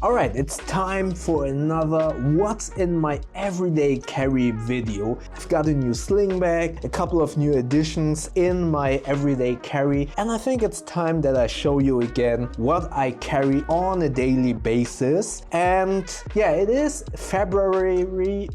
Alright, it's time for another What's in my everyday carry video. I've got a new sling bag, a couple of new additions in my everyday carry, and I think it's time that I show you again what I carry on a daily basis. And yeah, it is February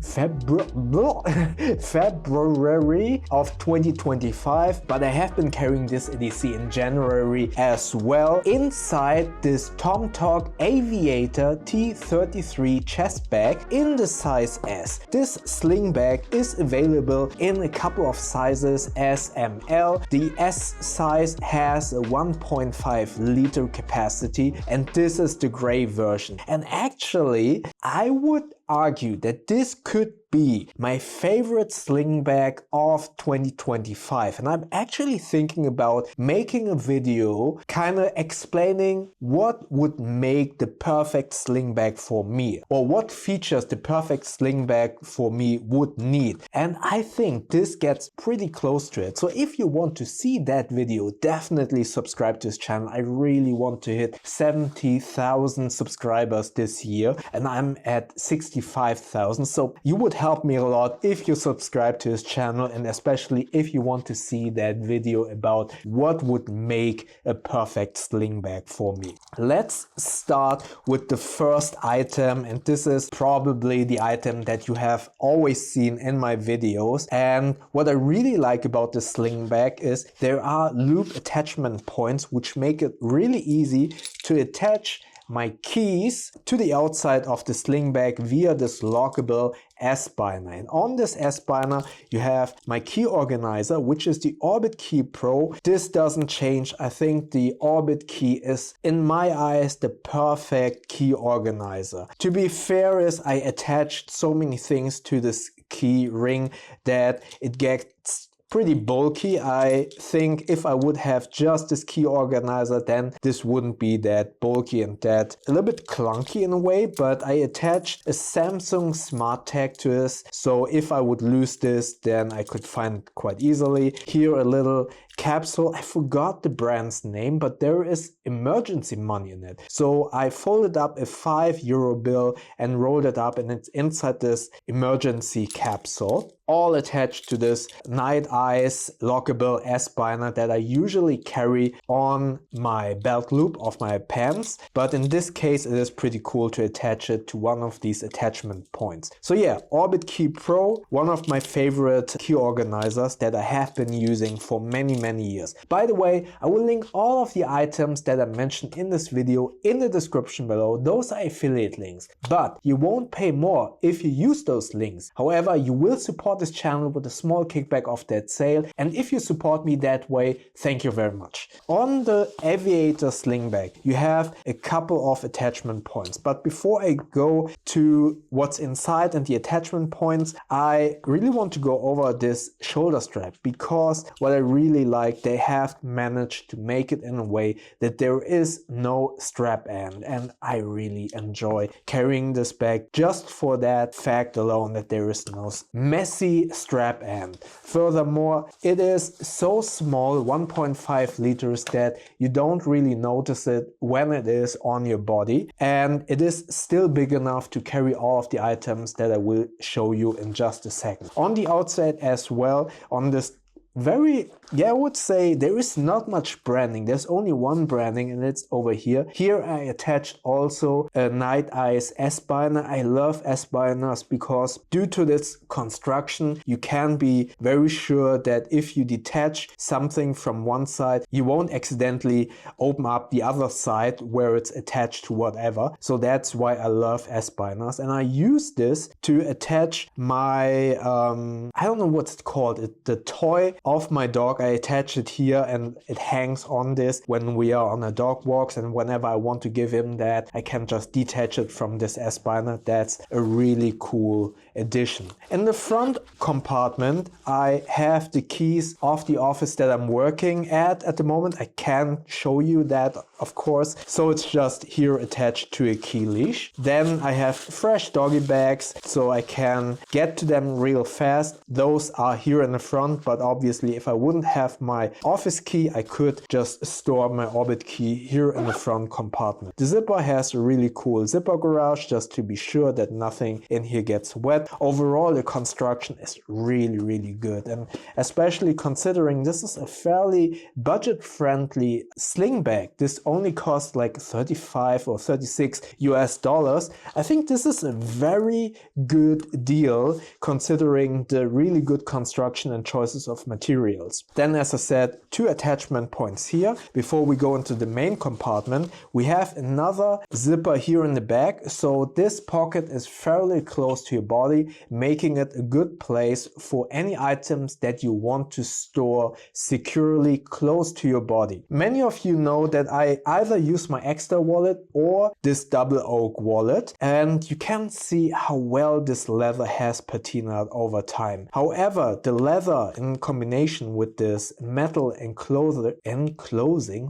of 2025, but I have been carrying this EDC in January as well, inside this TomTalk Aviator T33 chest bag in the size S. This sling bag is available in a couple of sizes, S, M, L. The S size has a 1.5 liter capacity, and this is the gray version. And actually, I would argue that this could be my favorite sling bag of 2025, and I'm actually thinking about making a video kind of explaining what would make the perfect sling bag for me, or what features the perfect sling bag for me would need. And I think this gets pretty close to it. So if you want to see that video, definitely subscribe to this channel. I really want to hit 70,000 subscribers this year, and I'm at 65,000, so you would help me a lot if you subscribe to this channel, and especially if you want to see that video about what would make a perfect sling bag for me. Let's start with the first item, and this is probably the item that you have always seen in my videos. And what I really like about the sling bag is there are loop attachment points which make it really easy to attach my keys to the outside of the sling bag via this lockable S-binder. And on this S-binder you have my key organizer, which is the Orbitkey Pro. This doesn't change. I think the Orbitkey is, in my eyes, the perfect key organizer. To be fair, is I attached so many things to this key ring that it gets pretty bulky. I think if I would have just this key organizer, then this wouldn't be that bulky and that a little bit clunky in a way, but I attached a Samsung Smart Tag to this, so if I would lose this, then I could find it quite easily. Here a little capsule, I forgot the brand's name, but there is emergency money in it. So I folded up a €5 bill and rolled it up, and it's inside this emergency capsule, all attached to this Night Eyes lockable S-binder that I usually carry on my belt loop of my pants. But in this case, it is pretty cool to attach it to one of these attachment points. So yeah, Orbitkey Pro, one of my favorite key organizers that I have been using for many years. By the way, I will link all of the items that I mentioned in this video in the description below. Those are affiliate links, but you won't pay more if you use those links. However, you will support this channel with a small kickback of that sale, and if you support me that way, thank you very much. On the Aviator sling bag, you have a couple of attachment points, but before I go to what's inside and the attachment points, I really want to go over this shoulder strap, because what I really like, they have managed to make it in a way that there is no strap end, and I really enjoy carrying this bag just for that fact alone, that there is no messy strap end. Furthermore, it is so small, 1.5 liters, that you don't really notice it when it is on your body, and it is still big enough to carry all of the items that I will show you in just a second. On the outside as well, on this I would say there is not much branding. There's only one branding, and it's over here. Here I attached also a Night Eyes S-binder. I love S-binders because due to this construction, you can be very sure that if you detach something from one side, you won't accidentally open up the other side where it's attached to whatever. So that's why I love S-binders, and I use this to attach my I don't know what's it called, the toy of my dog. I attach it here, and it hangs on this when we are on a dog walks, and whenever I want to give him that, I can just detach it from this S-binder. That's a really cool addition. In the front compartment, I have the keys of the office that I'm working at the moment. I can show you that of course, so it's just here attached to a key leash. Then I have fresh doggy bags, so I can get to them real fast. Those are here in the front, but obviously if I wouldn't have my office key, I could just store my Orbitkey here in the front compartment. The zipper has a really cool zipper garage, just to be sure that nothing in here gets wet. Overall, the construction is really good, and especially considering this is a fairly budget-friendly sling bag. This only costs like 35 or 36 US dollars. I think this is a very good deal considering the really good construction and choices of materials. Then, as I said, 2 attachment points here. Before we go into the main compartment, we have another zipper here in the back, so this pocket is fairly close to your body, making it a good place for any items that you want to store securely close to your body. Many of you know that I either use my Ekster wallet or this double oak wallet, and you can see how well this leather has patinaed over time. However, the leather in combination with this metal enclosing,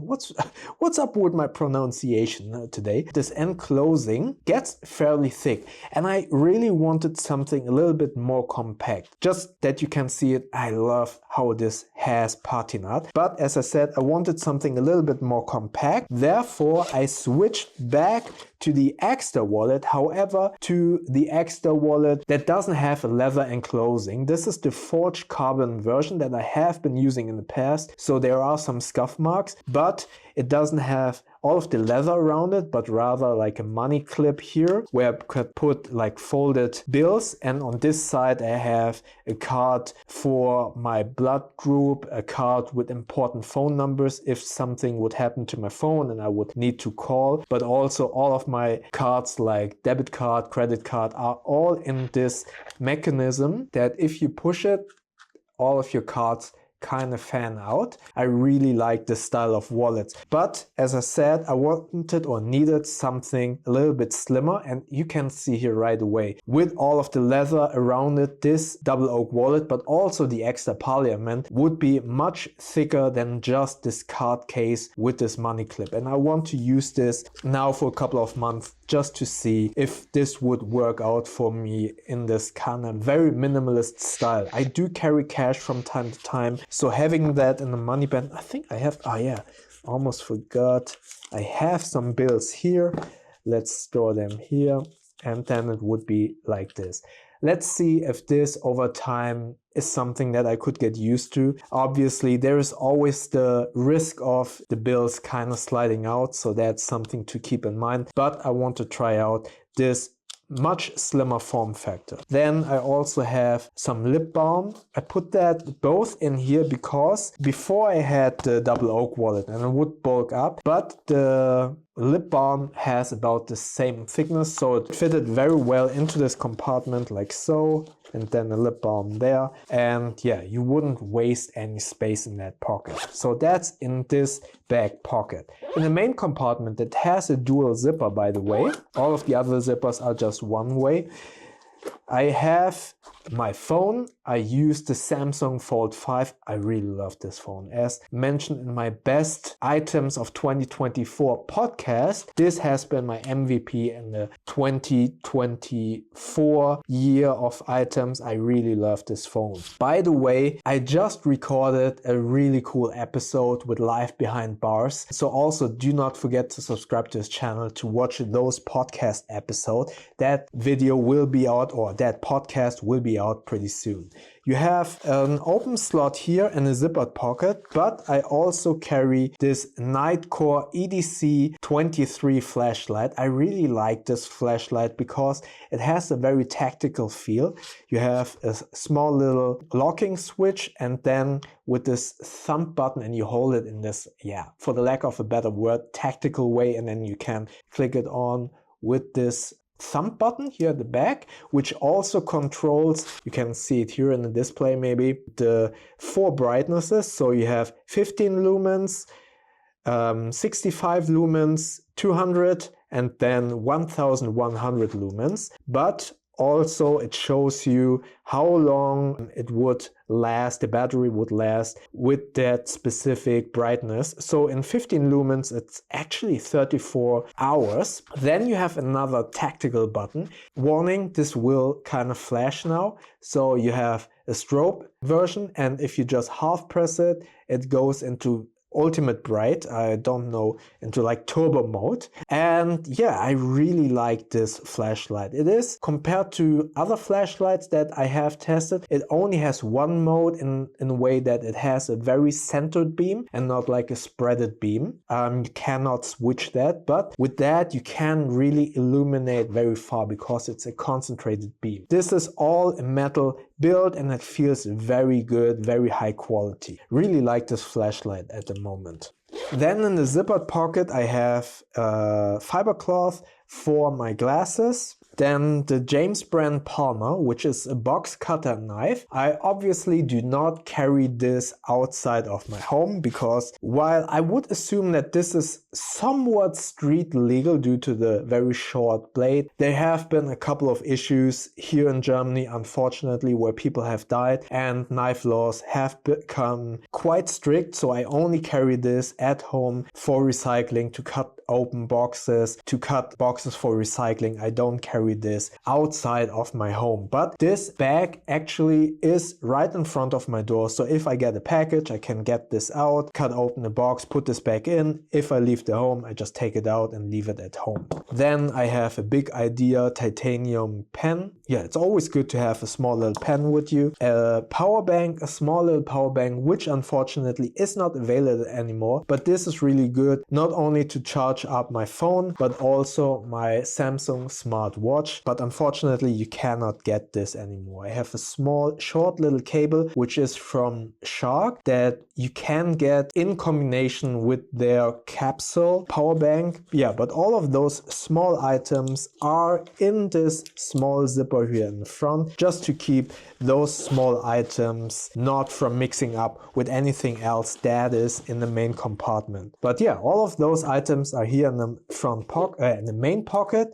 what's up with my pronunciation today? This enclosing gets fairly thick, and I really wanted something a little bit more compact. Just that you can see it, I love how this has patinaed, but as I said, I wanted something a little bit more compact. Therefore, I switched back to the Ekster wallet, however, to the Ekster wallet that doesn't have a leather enclosing. This is the forged carbon version that I have been using in the past, so there are some scuff marks, but it doesn't have all of the leather around it, but rather like a money clip here where I could put like folded bills, and on this side I have a card for my blood group, a card with important phone numbers if something would happen to my phone and I would need to call, but also all of my cards like debit card, credit card are all in this mechanism that if you push it, all of your cards kind of fan out. I really like this style of wallets, but as I said, I wanted or needed something a little bit slimmer, and you can see here right away with all of the leather around it, this double oak wallet, but also the Ekster Parliament would be much thicker than just this card case with this money clip, and I want to use this now for a couple of months just to see if this would work out for me in this kind of very minimalist style. I do carry cash from time to time, so having that in the money band, I think I have, oh yeah, almost forgot, I have some bills here. Let's store them here, and then it would be like this. Let's see if this over time is something that I could get used to. Obviously, there is always the risk of the bills kind of sliding out, so that's something to keep in mind. But I want to try out this much slimmer form factor. Then I also have some lip balm. I put that both in here because before I had the double oak wallet and it would bulk up, but the lip balm has about the same thickness, so it fitted very well into this compartment like so, and then a lip balm there, and yeah, you wouldn't waste any space in that pocket. So that's in this back pocket. In the main compartment that has a dual zipper, by the way, all of the other zippers are just one way, I have my phone. I use the Samsung Fold 5. I really love this phone. As mentioned in my best items of 2024 podcast, this has been my MVP in the 2024 year of items. I really love this phone. By the way, I just recorded a really cool episode with Live Behind Bars. So also do not forget to subscribe to this channel to watch those podcast episodes. That video will be out, or that podcast will be out pretty soon. You have an open slot here and a zippered pocket, but I also carry this Nightcore EDC 23 flashlight. I really like this flashlight because it has a very tactical feel. You have a small little locking switch, and then with this thumb button, and you hold it in this, yeah, for the lack of a better word, tactical way, and then you can click it on with this thumb button here at the back, which also controls, you can see it here in the display maybe, the 4 brightnesses. So you have 15 lumens, 65 lumens, 200, and then 1100 lumens. But Also, it shows you how long it would last, the battery would last with that specific brightness. So in 15 lumens, it's actually 34 hours. Then you have another tactical button. Warning, this will kind of flash now. So you have a strobe version, and if you just half press it, it goes into ultimate bright, I don't know, into like turbo mode. And yeah, I really like this flashlight. It is, compared to other flashlights that I have tested, it only has one mode in a way that it has a very centered beam and not like a spreaded beam. You cannot switch that, but with that you can really illuminate very far because it's a concentrated beam. This is all a metal build and it feels very good, very high quality. Really like this flashlight at the moment. Then in the zippered pocket I have fiber cloth for my glasses. Then the James brand Palmer, which is a box cutter knife. I obviously do not carry this outside of my home because while I would assume that this is somewhat street legal due to the very short blade, there have been a couple of issues here in Germany, unfortunately, where people have died and knife laws have become quite strict. So I only carry this at home for recycling, to cut open boxes, to cut boxes for recycling. I don't carry this outside of my home, but this bag actually is right in front of my door. So if I get a package, I can get this out, cut open the box, put this back in. If I leave the home, I just take it out and leave it at home. Then I have a Big Idea titanium pen. Yeah, it's always good to have a small little pen with you. A power bank, a small little power bank, which unfortunately is not available anymore, but this is really good, not only to charge up my phone, but also my Samsung smart watch. But unfortunately you cannot get this anymore. I have a small short little cable which is from Shark that you can get in combination with their capsule power bank. Yeah, but all of those small items are in this small zipper here in the front, just to keep those small items not from mixing up with anything else that is in the main compartment. But yeah, all of those items are here in the front pocket, in the main pocket.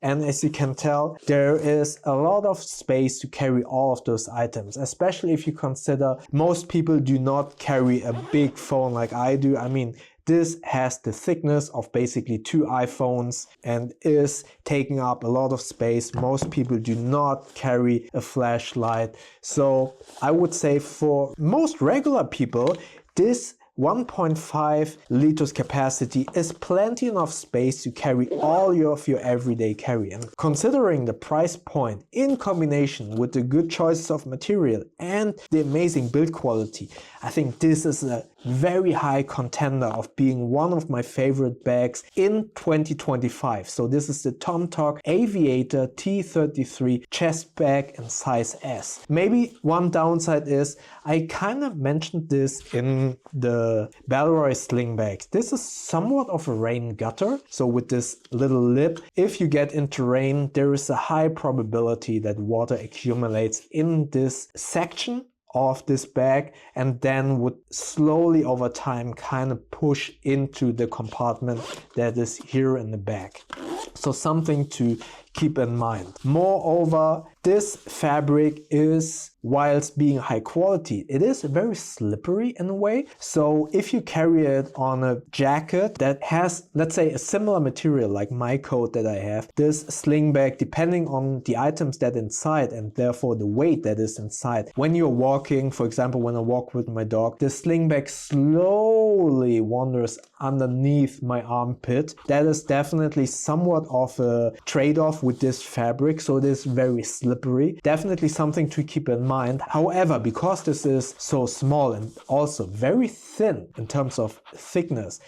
And as you can tell, there is a lot of space to carry all of those items, especially if you consider most people do not carry a big phone like I do. I mean, this has the thickness of basically 2 iPhones and is taking up a lot of space. Most people do not carry a flashlight. So I would say for most regular people, this 1.5 liters capacity is plenty enough space to carry all of your everyday carry. And considering the price point in combination with the good choices of material and the amazing build quality, I think this is a very high contender of being one of my favorite bags in 2025. So this is the TomTalk Aviator T33 chest bag in size S. Maybe one downside is I kind of mentioned this in the Bellroy Slingbag. This is somewhat of a rain gutter. So with this little lip, if you get into rain, there is a high probability that water accumulates in this section of this bag and then would slowly over time kind of push into the compartment that is here in the bag. So something to keep in mind. Moreover, this fabric is, whilst being high quality, it is very slippery in a way. So if you carry it on a jacket that has, let's say, a similar material like my coat that I have, this sling bag, depending on the items that inside and therefore the weight that is inside, when you're walking, for example, when I walk with my dog, the sling bag slowly wanders underneath my armpit. That is definitely somewhat of a trade-off with this fabric, so it is very slippery. Definitely something to keep in mind. However, because this is so small and also very thin in terms of thickness,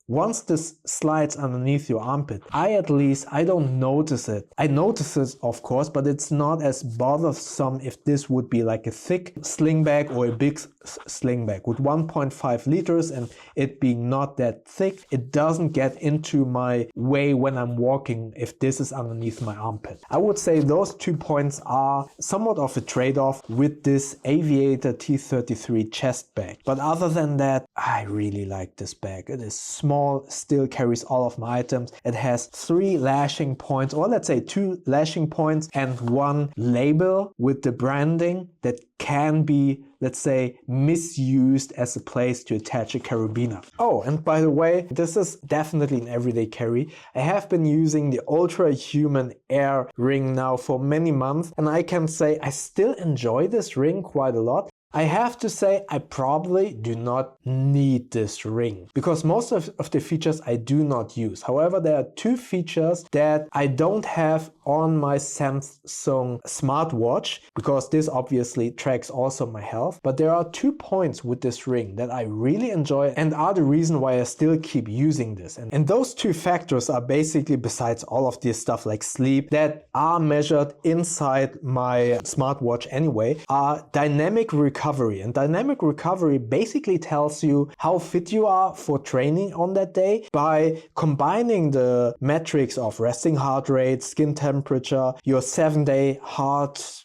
once this slides underneath your armpit, I don't notice it. I notice it, of course, but it's not as bothersome if this would be like a thick sling bag or a big sling bag. With 1.5 liters and it being not that thick, it doesn't get into my way when I'm walking if this is underneath my armpit. I would say those 2 points are somewhat of a trade-off with this Aviator T33 chest bag. But other than that, I really like this bag. It is small small, still carries all of my items. It has 3 lashing points, or let's say 2 lashing points and 1 label with the branding that can be, let's say, misused as a place to attach a carabiner. Oh, and by the way, this is definitely an everyday carry. I have been using the Ultra Human Air ring now for many months, and I can say I still enjoy this ring quite a lot. I have to say I probably do not need this ring because most of the features I do not use. However, there are 2 features that I don't have on my Samsung smartwatch because this obviously tracks also my health. But there are 2 points with this ring that I really enjoy and are the reason why I still keep using this. And those 2 factors are basically, besides all of this stuff like sleep that are measured inside my smartwatch anyway, are dynamic recovery. And dynamic recovery basically tells you how fit you are for training on that day by combining the metrics of resting heart rate, skin temperature, your 7-day heart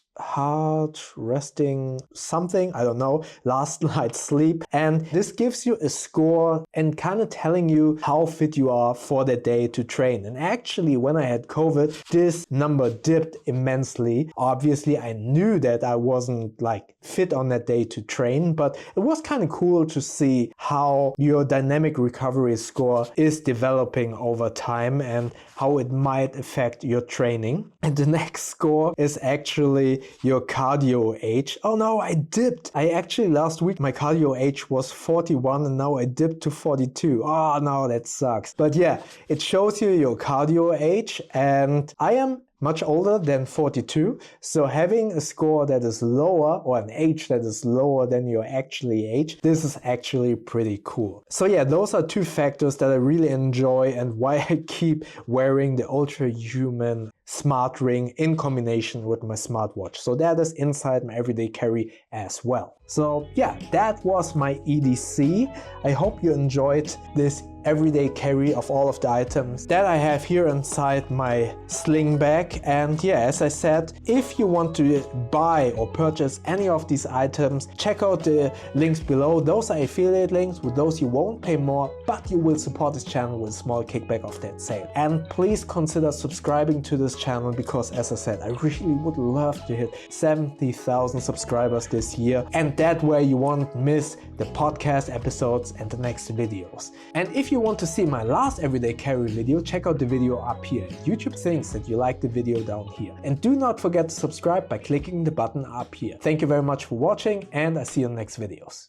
resting something, I don't know, last night's sleep, and this gives you a score and kind of telling you how fit you are for the day to train. And actually, when I had COVID, this number dipped immensely. Obviously, I knew that I wasn't like fit on that day to train, but it was kind of cool to see how your dynamic recovery score is developing over time and how it might affect your training. And the next score is actually your cardio age. Oh no, I dipped. I actually last week my cardio age was 41 and now I dipped to 42. Oh no, that sucks. But yeah, it shows you your cardio age and I am much older than 42, so having a score that is lower or an age that is lower than your actually age, this is actually pretty cool. So yeah, those are 2 factors that I really enjoy and why I keep wearing the Ultra Human smart ring in combination with my smartwatch. So that is inside my everyday carry as well. So yeah, that was my EDC. I hope you enjoyed this everyday carry of all of the items that I have here inside my Slingbag. And yeah, as I said, if you want to buy or purchase any of these items, check out the links below. Those are affiliate links. With those you won't pay more, but you will support this channel with a small kickback of that sale. And please consider subscribing to this channel because, as I said, I really would love to hit 70,000 subscribers this year, and that way you won't miss the podcast episodes and the next videos. And if you want to see my last everyday carry video, check out the video up here. YouTube thinks that you like the video down here. And do not forget to subscribe by clicking the button up here. Thank you very much for watching and I see you in the next videos.